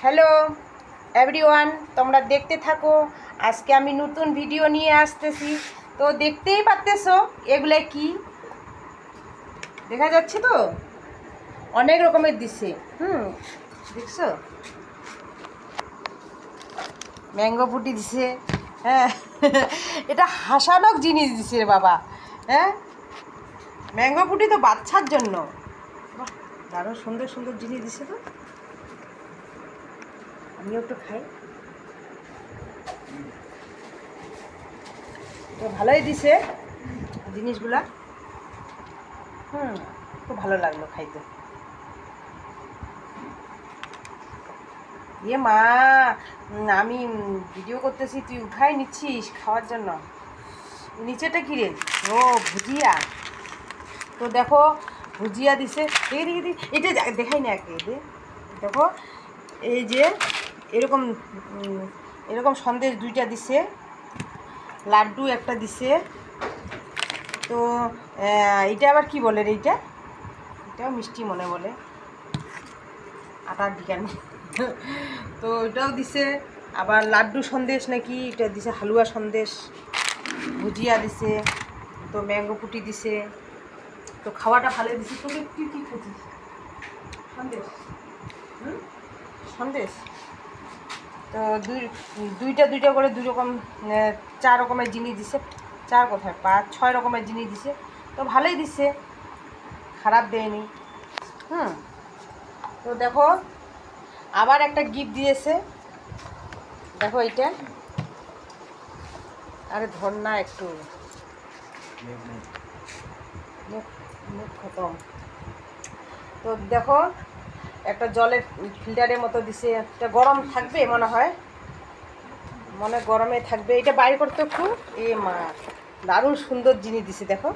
Hello everyone, তোমরা দেখতে থাকো। আজকে আমি নতুন ভিডিও নিয়ে আসতেছি। তো দেখতেই পারতেছো এগুলা কি দেখা যাচ্ছে। তো অনেক রকমের দিছে। দেখছো, ম্যাঙ্গো ফুটি দিছে। হ্যাঁ এটা হাসানক জিনিস দিছে রে বাবা। হ্যাঁ, ম্যাঙ্গো ফুটি তো বাচ্চার জন্য। বাহ, দারুণ সুন্দর সুন্দর জিনিস দিছে। তো আমিও একটু খাই। তো ভালোই দিছে জিনিসগুলা। খুব ভালো লাগলো খাইতে। মা, আমি ভিডিও করতেছি, তুই উঠাই নিচ্ছিস খাওয়ার জন্য। নিচেটা কি রে? ও ভুজিয়া। তো দেখো ভুজিয়া দিছে। এটা দেখাই না একে দেখো। এই যে এরকম এরকম সন্দেশ দুইটা দিছে, লাড্ডু একটা দিছে। তো এটা আবার কি বলে রে? এটাও মিষ্টি মনে বলে, আটার বিজ্ঞানী। তো এটাও দিছে। আবার লাড্ডু সন্দেশ নাকি এটা দিছে, হালুয়া সন্দেশ, ভুজিয়া দিছে, তো ম্যাঙ্গো পুটি দিছে। তো খাওয়াটা ভালো দিছে। তোকে তুই কী খেয়েছিস? সন্দেশ। সন্দেশ। তো দুইটা করে দুই রকম, 4 রকমের জিনিস দিছে। 4 কোথায় 5 6 রকমের জিনিস দিছে। তো ভালোই দিছে, খারাপ দেয়নি। তো দেখো আবার একটা গিফট দিয়েছে। দেখো এইটা। আরে ধর না একটু, মুখ খতম। তো দেখো একটা জলের ফিল্টারের মতো দিছে। একটা গরম থাকবে মনে হয়, গরমে থাকবে। এটা বাইরে করতে খুব মা দারুণ সুন্দর জিনিস দিছে। দেখো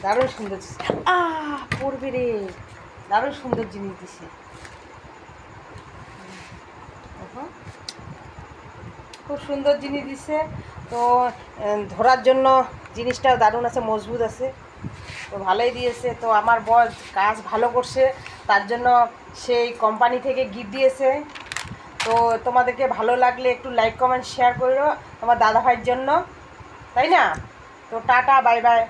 দারুণ সুন্দর পড়বে রে, দারুণ সুন্দর জিনিস দিছে। দেখো খুব সুন্দর জিনিস দিছে। তো ধরার জন্য জিনিসটাও দারুণ আছে, মজবুত আছে। তো ভালোই দিয়েছে। তো আমার বর কাজ ভালো করছে, তার জন্য সেই কোম্পানি থেকে গিফট দিয়েছে। তো তোমাদেরকে ভালো লাগলে একটু লাইক কমেন্ট শেয়ার করো তোমার দাদাভাইয়ের জন্য, তাই না? তো টাটা, বাই বাই।